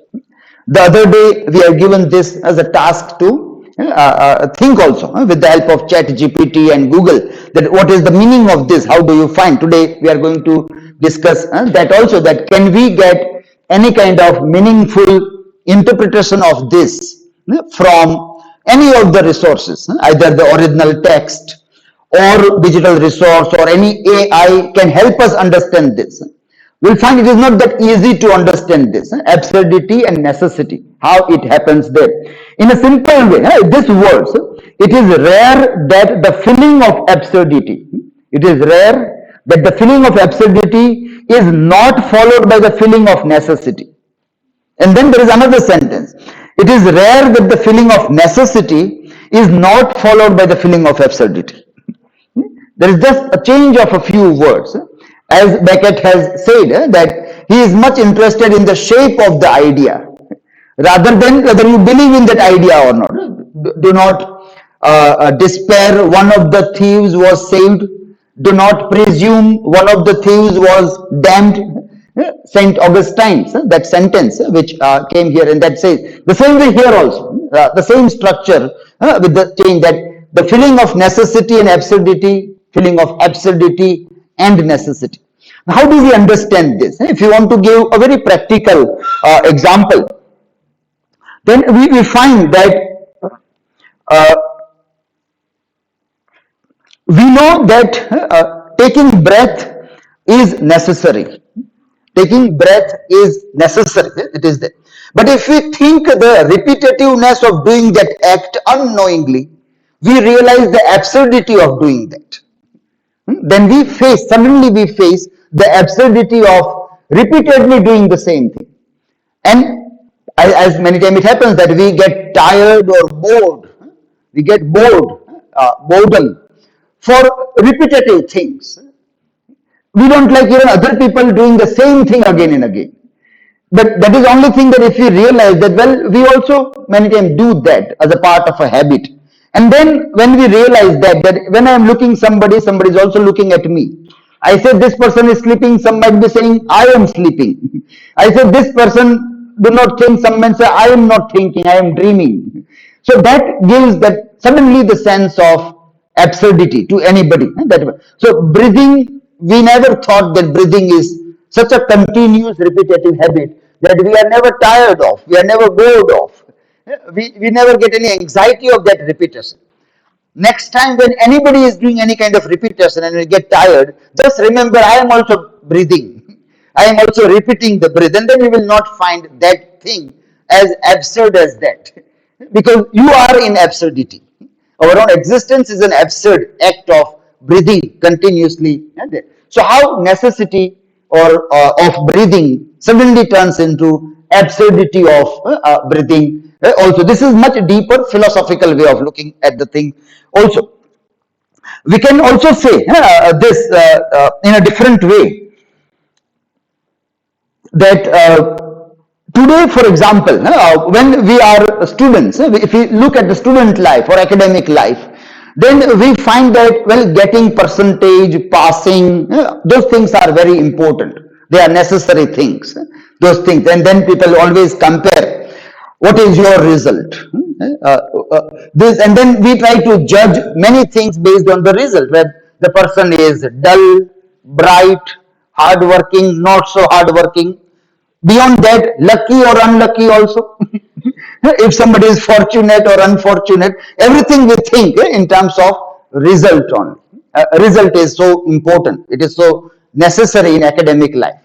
The other day we have given this as a task to think also with the help of chat GPT and Google, that what is the meaning of this, how do you find. Today we are going to discuss that also, that can we get any kind of meaningful interpretation of this from any of the resources, either the original text or digital resource or any AI can help us understand this. We'll find it is not that easy to understand this absurdity and necessity, how it happens there. In a simple way, this words, it is rare that the feeling of absurdity, it is rare that the feeling of absurdity is not followed by the feeling of necessity. And then there is another sentence. It is rare that the feeling of necessity is not followed by the feeling of absurdity. There is just a change of a few words. As Beckett has said, that he is much interested in the shape of the idea rather than whether you believe in that idea or not. Do not despair, one of the thieves was saved. Do not presume, one of the thieves was damned. Saint Augustine, that sentence which came here, and that says the same way here also, the same structure with the change, that the feeling of necessity and absurdity, feeling of absurdity and necessity. How do we understand this? If you want to give a very practical example, then we find that we know that taking breath is necessary. Taking breath is necessary, it is there. But if we think the repetitiveness of doing that act unknowingly, we realize the absurdity of doing that. Then suddenly we face the absurdity of repeatedly doing the same thing. And as many times it happens that we get tired or bored. We get bored, boredom for repetitive things. We don't like even other people doing the same thing again and again. But that is the only thing, that if we realize that, well, we also many times do that as a part of a habit. And then when we realize that when I am looking somebody is also looking at me. I said this person is sleeping, some might be saying I am sleeping. I said this person do not think, some men say I am not thinking, I am dreaming. So that gives that suddenly the sense of absurdity to anybody. So breathing, we never thought that breathing is such a continuous repetitive habit that we are never tired of, we are never bored of. We never get any anxiety of that repetition. Next time when anybody is doing any kind of repetition and we get tired, just remember I am also breathing. I am also repeating the breath, and then you will not find that thing as absurd as that. Because you are in absurdity. Our own existence is an absurd act of breathing continuously. So how necessity or of breathing suddenly turns into absurdity of breathing. Also, this is much deeper philosophical way of looking at the thing. Also, we can also say this in a different way, that today, for example, when we are students, if we look at the student life or academic life, then we find that, well, getting percentage, passing, those things are very important. They are necessary things, those things. And then people always compare, what is your result? This, and then we try to judge many things based on the result, where the person is dull, bright, hardworking, not so hardworking. Beyond that, lucky or unlucky also. If somebody is fortunate or unfortunate, everything we think in terms of result only. Result is so important. It is so necessary in academic life.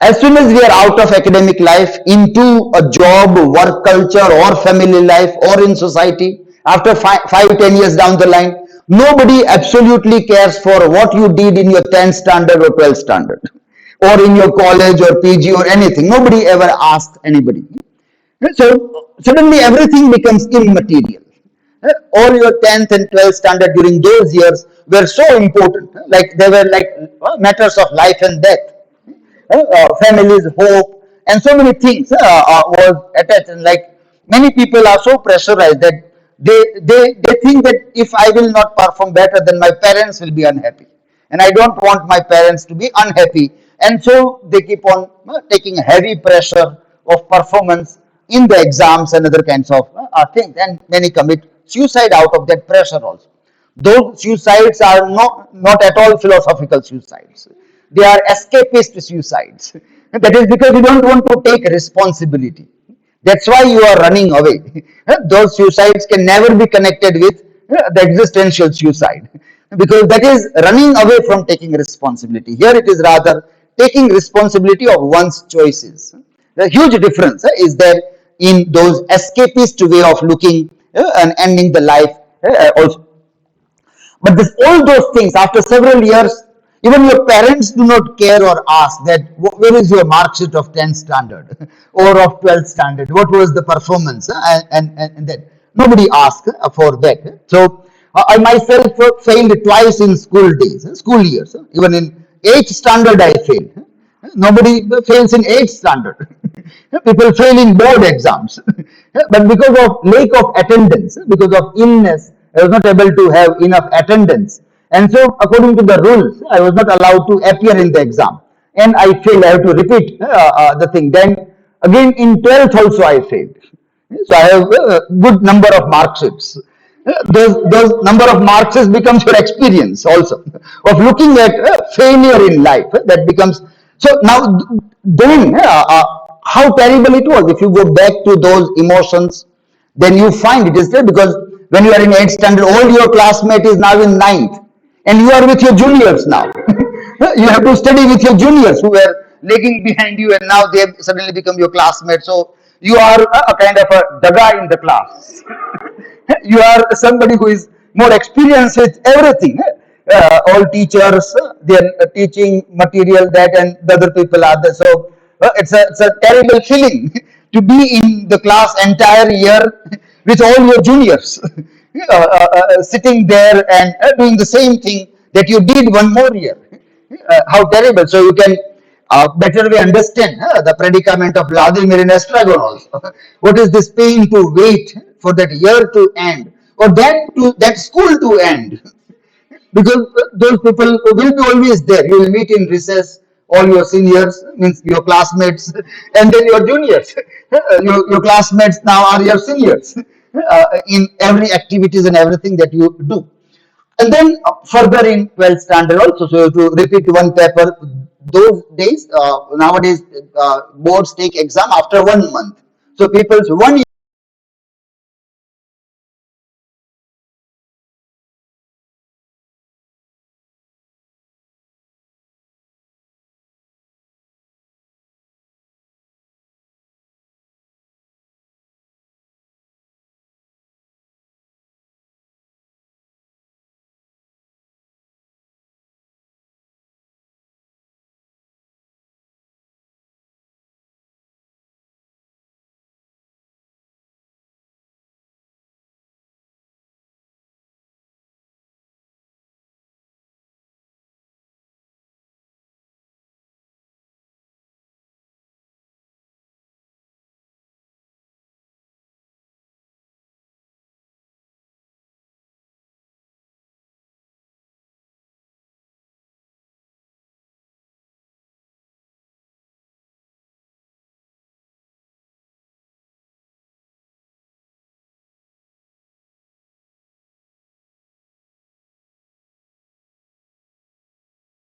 As soon as we are out of academic life into a job, work culture, or family life, or in society, after 5-10 years down the line, nobody absolutely cares for what you did in your 10th standard or 12th standard, or in your college or PG or anything. Nobody ever asks anybody. So suddenly everything becomes immaterial. All your 10th and 12th standard during those years were so important, like they were like matters of life and death. Family's hope, and so many things was attached. And like many people are so pressurized that they think that if I will not perform better, then my parents will be unhappy, and I don't want my parents to be unhappy. And so they keep on taking heavy pressure of performance in the exams and other kinds of things, and many commit suicide out of that pressure also. Those suicides are not at all philosophical suicides. They are escapist suicides. That is because you don't want to take responsibility. That's why you are running away. Those suicides can never be connected with the existential suicide, because that is running away from taking responsibility. Here it is rather taking responsibility of one's choices. The huge difference is there in those escapist way of looking and ending the life also. But all those things, after several years, even your parents do not care or ask that where is your mark sheet of 10th standard or of 12th standard, what was the performance, and that. Nobody asks for that. So I myself failed twice in school days, school years. Even in 8th standard I failed. Nobody fails in 8th standard. People fail in board exams. But because of lack of attendance, because of illness, I was not able to have enough attendance. And so, according to the rules, I was not allowed to appear in the exam. And I failed. I have to repeat the thing. Then, again, in 12th also I failed. So, I have a good number of mark sheets. Those number of marks becomes your experience also of looking at failure in life. That becomes so. Now then how terrible it was. If you go back to those emotions, then you find it is there, because when you are in 8th standard, all your classmate is now in 9th, and you are with your juniors now. You have to study with your juniors who were lagging behind you, and now they have suddenly become your classmates. So you are a kind of a daga in the class. You are somebody who is more experienced with everything. All teachers, their teaching material, that, and the other people are there. So it's a terrible feeling to be in the class entire year with all your juniors, sitting there and doing the same thing that you did one more year. How terrible! So you can better way understand the predicament of Vladimir in Estragon also. What is this pain to wait for that year to end, or that school to end? Because those people will be always there. You will meet in recess all your seniors, means your classmates, and then your juniors. Your classmates now are your seniors in every activities and everything that you do. And then further in 12th standard also, so to repeat one paper, those days, nowadays boards take exam after 1 month. So people's 1 year